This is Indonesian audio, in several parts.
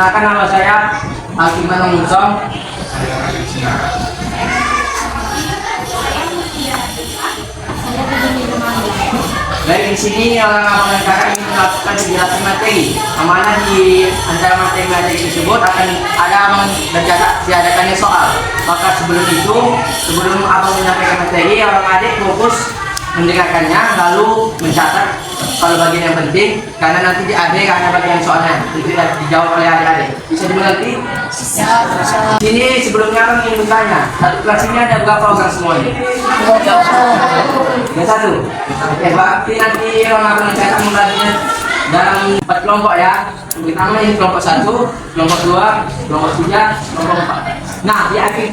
Perkenalkan nama saya Alkiman Mungsong. Baik, di sini orang kakak ingin melakukan penjelasan materi. Amanah di antara materi-materi tersebut akan ada diadakannya soal. Maka sebelum abang menyampaikan materi, orang adik fokus mendengarkannya lalu mencatat kalau bagian yang penting, karena nanti di akhir ada bagian soalnya itu dijawab oleh adik-adik. Bisa dimengerti? Ini sebelumnya abang ingin bertanya, satu kelas ini ada berapa orang semuanya? Ada satu. Oke, berarti nanti orang akan mencatat membaginya dalam 4 kelompok ya. Pertama ini kelompok 1, kelompok 2, kelompok 3, kelompok 4. Nah, di akhir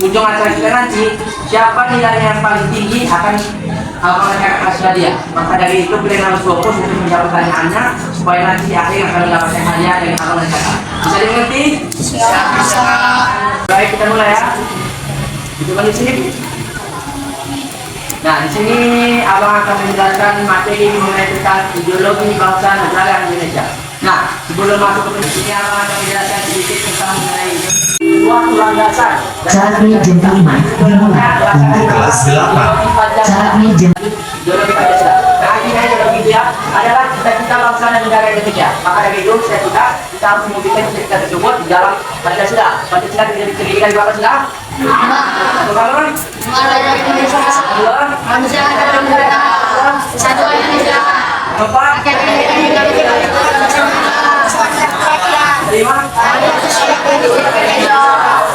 ujung acara kita nanti, siapa nilai yang paling tinggi akan abang akan kasih hadiah. Maka dari itu kalian harus fokus untuk menjawab pertanyaannya supaya nanti di akhir akan mendapatkan hadiah dari abang akan. Bisa dimengerti? Bisa. Baik, kita mulai ya. Itu kan di sini. Nah, di sini abang akan menjelaskan materi mengenai tentang ideologi bangsa negara Indonesia. Nah, sebelum masuk ke sini abang akan menjelaskan sedikit tentang mengenai suatu landasan. Saatnya jam 5 dimulai untuk kelas 8. Saatnya jam Ideologi Pancasila. Nah, ini ideologi dia adalah cita-cita bangsa dan negara Indonesia. Maka dari itu, kita harus mewujudkan cita-cita tersebut di dalam Pancasila. Pancasila terdiri dari berapa sila? 1 bangun. Manusia adalah negara satu Indonesia. 4.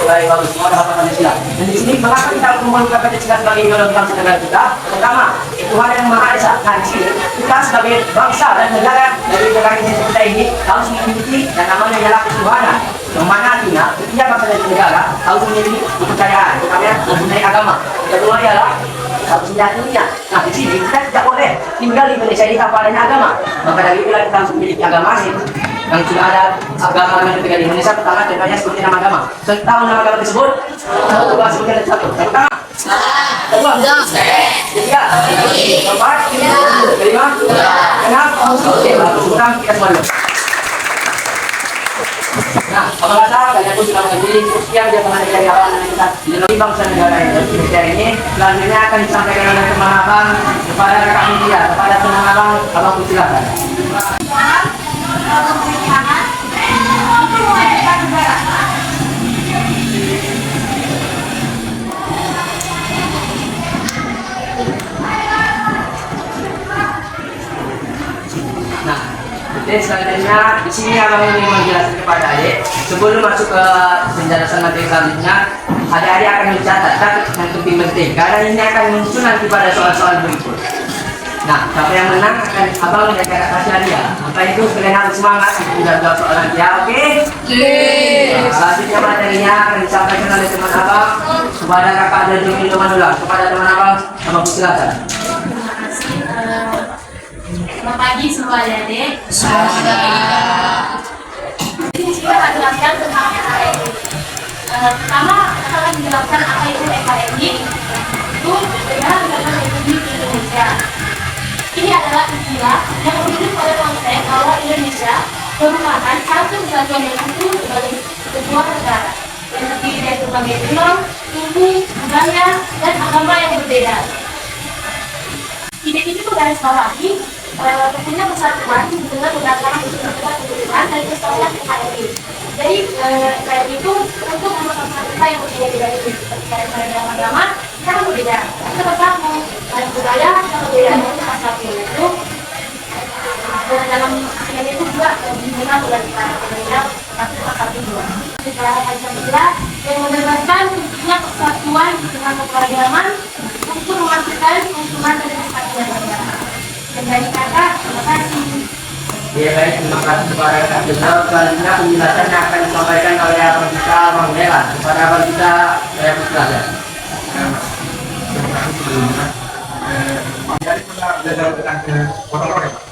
Baik, bagus. Semua dapat Pancasila. Dan di sini mengapa kita harus memerlukan Pancasila sebagai ideologi bangsa dan negara kita? Pertama, Tuhan yang Maha Esa. Nah, di sini kita sebagai bangsa dan negara dari negara Indonesia kita ini harus memiliki yang namanya ialah ketuhanan. Yang mana artinya setiap bangsa dan negara harus memiliki kepercayaan, terutama mempunyai agama. Kedua ialah harus meyakininya. Nah, di sini kita tidak boleh tinggal di Indonesia ini tanpa adanya agama. Maka dari itulah kita harus memiliki agama yang sudah ada agama yang ketika di Indonesia. Pertama contohnya seperti nama agama. Tahu nama agama tersebut? Coba sebutkan satu. Pertama, kedua, ketiga, keempat, kelima, enam. Oke, bagus. Sekarang kita semua dulu. Nah, kalau nggak salah kalian pun sudah mengerti sekian dia mengenai dari awal kita ideologi bangsa negara Indonesia ini. Selanjutnya akan disampaikan oleh teman abang kepada kakak media, kepada teman abang silakan. Nah, selanjutnya di sini abang ingin menjelaskan kepada adik sebelum masuk ke penjelasan materi selanjutnya, adik-adik akan mencatat yang penting karena ini akan muncul nanti pada soal-soal berikut. Nah, siapa yang menang akan abang menjadi kasih hadiah. Maka itu kalian harus semangat untuk jawab soal nanti ya, oke? Selanjutnya materinya akan disampaikan oleh teman abang kepada kakak dan teman ulang. Kepada teman abang silakan. Selamat pagi semuanya, Dek. Jadi kita akan jelaskan tentang NKRI. Pertama, kita akan menjelaskan apa itu NKRI. Itu adalah Negara Republik Indonesia. Ini adalah istilah yang merujuk pada konsep bahwa Indonesia merupakan satu kesatuan yang utuh sebagai sebuah negara yang terdiri dari berbagai pulau, suku, budaya, dan agama yang berbeda. Ini garis bawahi tentunya persatuan dengan berdasarkan unsur-unsur kebutuhan dan kesatuan NKRI. Jadi NKRI itu untuk merupakan kita yang berbeda dari seperti dalam agama sangat berbeda. Kita bersama dalam budaya yang berbeda itu satu itu dalam ASEAN itu juga dimana bulan Indonesia satu dua. Negara Pancasila yang menegaskan pentingnya persatuan dengan keberagaman untuk memastikan kelangsungan dan kesatuan negara. Dan dari kakak, terima kasih. Ya baik, terima kasih kepada Kak Jenderal. Selanjutnya penjelasan yang akan disampaikan oleh abang kita, Bang Bela. Kepada abang kita, saya persilakan. Jadi pernah belajar tentang foto-foto ya Pak?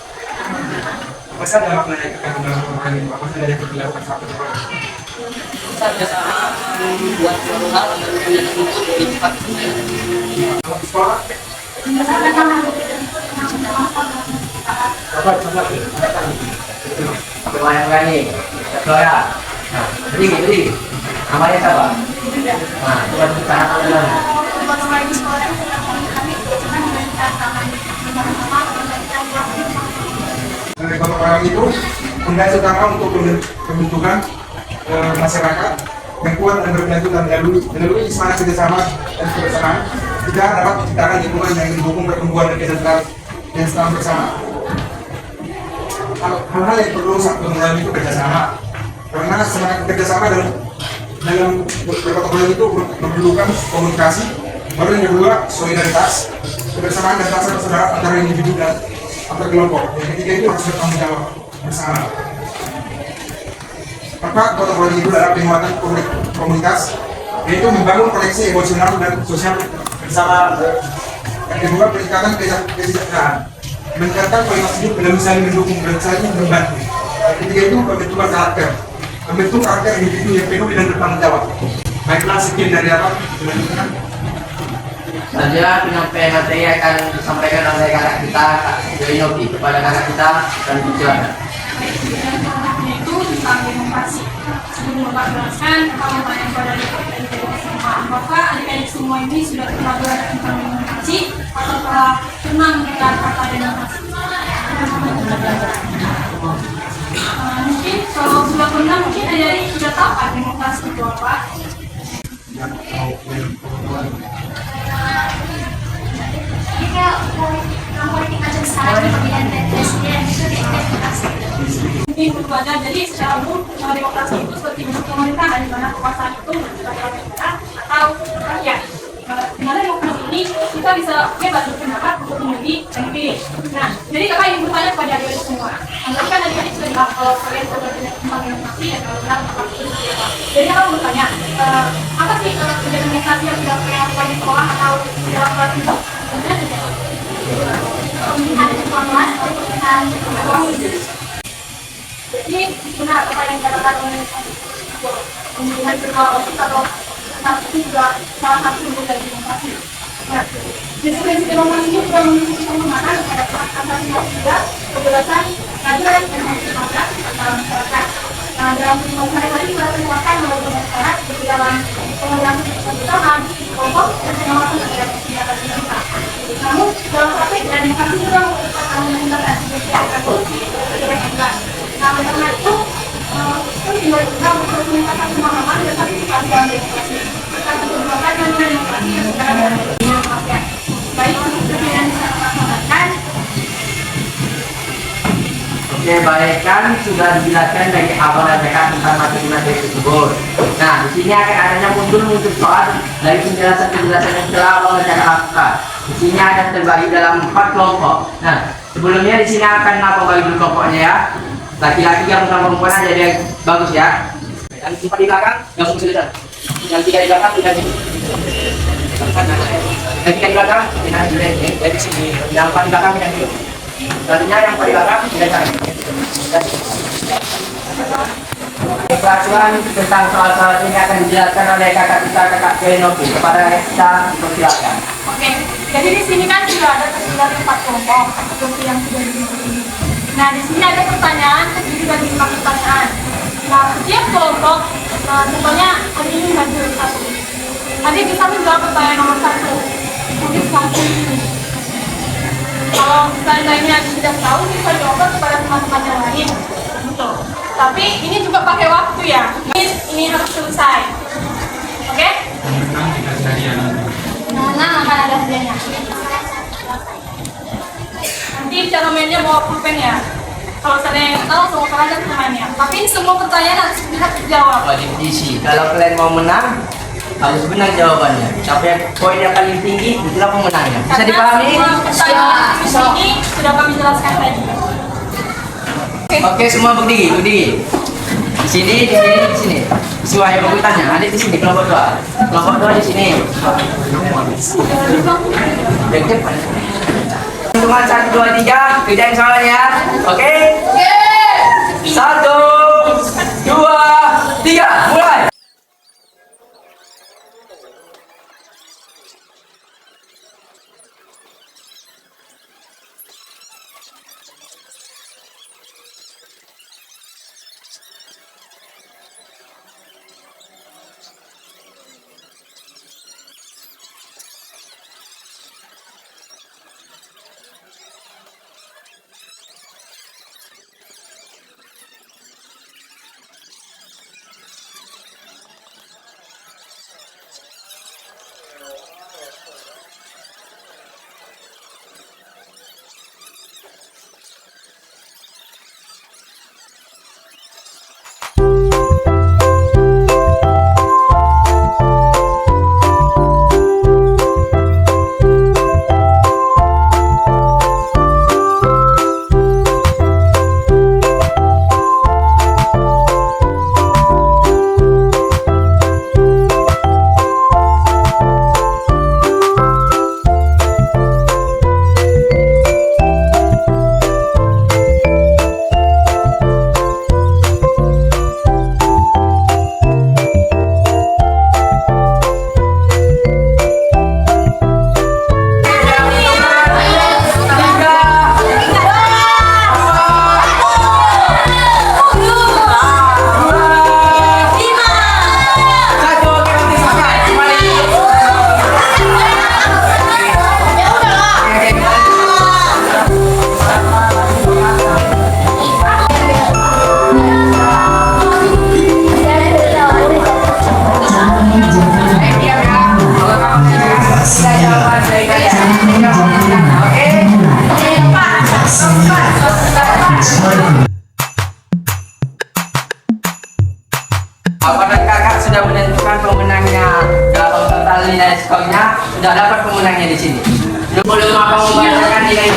Apa saja maknanya kekandungan foto ini Pak? Apa saja yang dilakukan satu orang? Buat suatu hal yang untuk cepat. Kalau di sekolah? Apa yang lagi? Ketua berdiri. Namanya siapa? Nah, coba kita hafal. Gotong royong di sekolah itu tidak kami biasanya memberikan tangan bersama-sama memberikan Gotong royong itu fondasi utama untuk pembentukan masyarakat yang kuat dan berkelanjutan melalui semangat kerjasama dan kebersamaan kita dapat menciptakan lingkungan yang mendukung pertumbuhan dan kesejahteraan bersama. Hal-hal yang perlu satu dalam itu kerjasama, karena semangat kerjasama dalam bergotong royong itu memerlukan komunikasi, baru yang kedua solidaritas, kebersamaan dan rasa persaudaraan antara individu dan antar kelompok. Yang ketiga itu harus bertanggung jawab bersama. Maka gotong royong itu adalah penguatan komunitas, yaitu membangun koneksi emosional dan sosial bersama. Yang kedua peningkatan kesejahteraan, meningkatkan kualitas hidup dalam saling mendukung dan saling membantu. Yang ketiga itu pembentukan karakter, membentuk karakter individu yang penuh dan bertanggung jawab. Baiklah, sekian dari apa? Selanjutnya penyampaian materi akan disampaikan oleh kakak kita, Kak Joinoki, kepada kakak kita dan silakan. yaitu tentang demokrasi. Sebelum Bapak jelaskan, kalau banyak pada apakah adik-adik semua ini sudah pernah belajar tentang demokrasi atau telah pernah mendengar kata demokrasi? Mungkin kalau sudah pernah, mungkin adik-adik sudah tahu kan demokrasi itu apa? Jika politik macam sekarang ini pemilihan presiden itu demokrasi. Mungkin berbaca, jadi secara umum demokrasi itu seperti bentuk pemerintahan di mana kekuasaan itu berasal dari negara atau rakyat. Di mana demokrasi ini kita bisa bebas berpendapat untuk memilih dan dipilih. Nah, jadi kakak ingin bertanya kepada adik-adik semua. Nanti kan adik-adik sudah bilang kalau kalian sudah belajar tentang demokrasi dan kalau bilang tentang itu apa. Jadi kakak mau bertanya, apa sih kerja demokrasi yang sudah kalian lakukan di sekolah atau di dalam kelas itu? Sebenarnya tidak. Pemilihan kekuasaan atau pemilihan kekuasaan. Jadi benar apa yang dikatakan oleh pemilihan kekuasaan atau demokrasi itu juga salah satu bentuk dari demokrasi. Nah, prinsip demokrasi ini juga memiliki penghormatan kepada hak asasi manusia, kebebasan, keadilan, dan hak demokrasi antara masyarakat. Nah, dalam kehidupan sehari-hari kita merupakan lembaga masyarakat di dalam pengelolaan kebersamaan, kelompok, dan pengawasan terhadap kegiatan kita. Namun, dalam praktik dan demokrasi juga merupakan meningkatkan kebebasan. Nah, karena itu, penting bagi kita untuk meningkatkan pemahaman dan partisipasi dalam demokrasi. Kita perlu mengembangkan demokrasi yang secara rakyat. Baik untuk yang bisa melaksanakan. Oke, baik, kan sudah dijelaskan dari awal dan dekat tentang materi-materi tersebut. Nah, di sini akan adanya muncul soal dari penjelasan-penjelasan yang telah awal dan lakukan. Di sini ada terbagi dalam 4 kelompok. Nah, sebelumnya di sini akan apa bagi kelompoknya ya? Laki-laki yang sama perempuan aja yang bagus ya. Yang 4 di belakang, yang sudah. Yang 3 di belakang, tidak sini. Yang 3 di belakang, dari sini. Yang 4 di belakang, yang sini. Selanjutnya yang 4 di belakang, tidak sini. Peraturan tentang soal-soal ini akan dijelaskan oleh kakak kita, kakak Joinoki. Kepada kita, silakan. Oke, jadi di sini kan sudah ada tersedia 4 kelompok seperti yang sudah dibilang ini. Nah, di sini ada pertanyaan, terdiri dari 5 pertanyaan. Nah, setiap kelompok, contohnya hari ini hadir 1. Adik bisa menjawab pertanyaan nomor 1. Mungkin langsung ini. Kalau seandainya tidak tahu, bisa jawab kepada teman-teman yang lain. Gitu. Tapi ini juga pakai waktu ya. Ini harus selesai. Oke? Nah, akan ada hadiahnya. Nanti cara mainnya bawa pulpen ya. Kalau saya yang tahu semua kalian harus mainnya. Tapi ini semua pertanyaan harus bisa dijawab. Wajib diisi. Kalau kalian mau menang, harus benar jawabannya. Siapa yang poinnya paling tinggi, itulah pemenangnya. Bisa Karena dipahami? semua pertanyaan di sini sudah kami jelaskan tadi. Oke, semua berdiri. Di sini, di sini, di sini. Sesuai yang tanya. Adik di sini, kelompok 2. Kelompok 2 di sini. Yang cepat. Hitungan 1, 2, 3. Kerjain soalnya. Oke? 1, 2, 3. Mulai.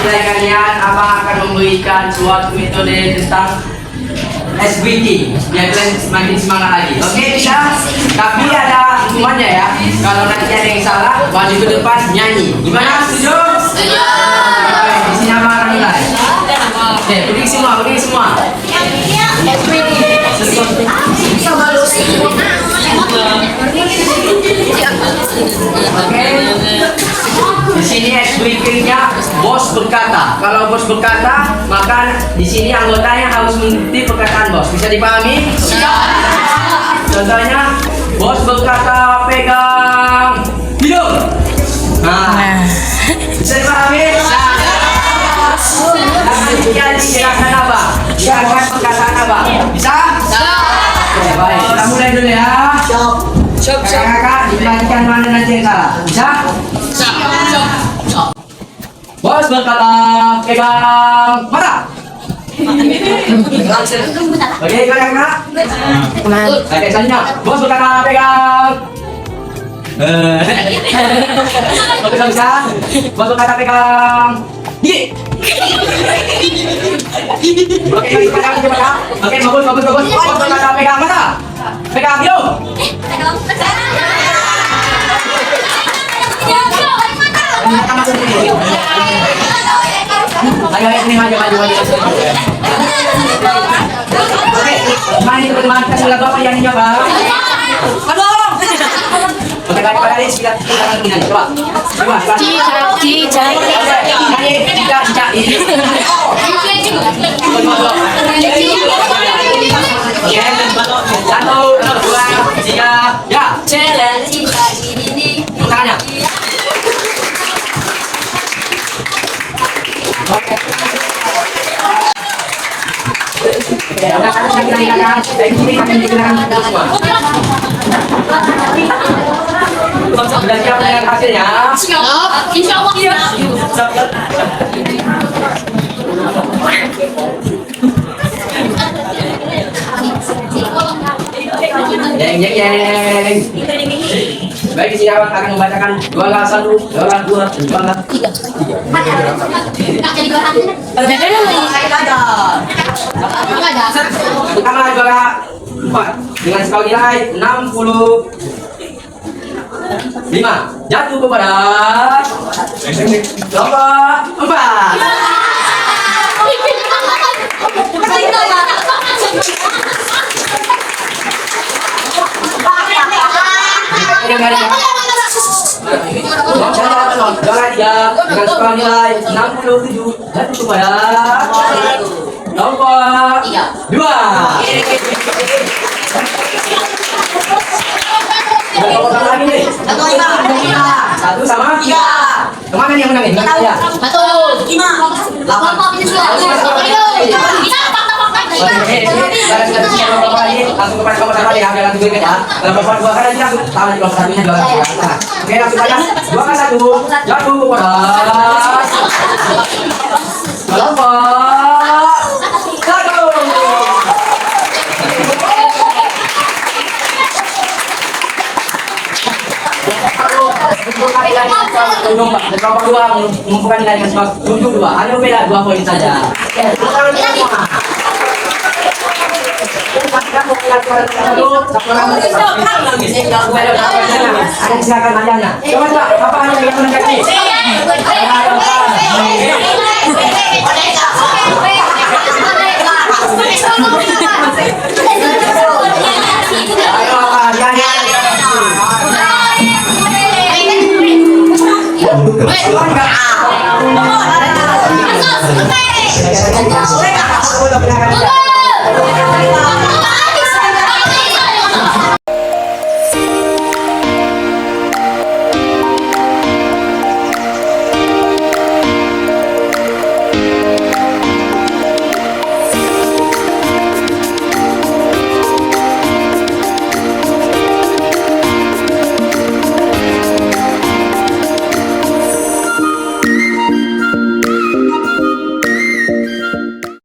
nilai kalian, abang akan memberikan suatu metode tentang SBT biar kalian semakin semangat lagi. Oke, bisa? Tapi ada hukumannya ya. Kalau nanti ada yang salah, maju ke depan nyanyi. Gimana? Setuju? Setuju. Di sini abang akan nilai. Oke, berdiri semua, berdiri semua. Di sini SBT-nya bos berkata. Kalau bos berkata, maka di sini anggotanya harus mengikuti perkataan bos. Bisa dipahami? Contohnya, bos berkata pegang hidung. Nah, bisa dipahami? Dia dijelaskan apa? Jelaskan perkataan apa? Bisa? Oke, baik. Kita mulai dulu ya. Kakak-kakak diperhatikan mana nanti yang salah. Bisa? Bos berkata pegang mata. Oke, kakak-kakak. Oke, selanjutnya. Bos berkata pegang. Oke, bisa. Bos berkata pegang. Gigi. Oke, pegang, pegang. Oke, bagus, bagus, bagus. Bos berkata pegang mata. Pegang hidung. Ayo, ini maju, maju, maju. Oke, mari teman-teman kasih lagu apa yang nyoba? Aduh. Oke, kali kita ini coba. Coba, Cicak. Satu, dua, tiga, ya. Tangannya. Sudah siap dengan hasilnya? Insya Allah siap. Jeng jeng jeng. Baik, di sini abang akan membacakan dua lah satu, dua lah dua, dua lah tiga. Pertama dua lah empat dengan skala nilai 65 jatuh kepada nomor 4. Jangan dia dengan skala nilai 67 jatuh kepada nomor 2. Lagi nih. Satu sama 3. Kemana nih yang menang ini? Ya. Betul. 5. 8. Langsung kepada nomor 1 ya, langsung berikut ya. Nomor 2 kan aja langsung tahu di nomor 1-nya juga. Oke, langsung aja. 2 kan 1. Jatuh kepada nomor 1. Nomor 2 mengumpulkan nilai dengan skor 72. Hanya beda 2 poin saja. Silakan nanya. Coba apa hanya yang menanggapi?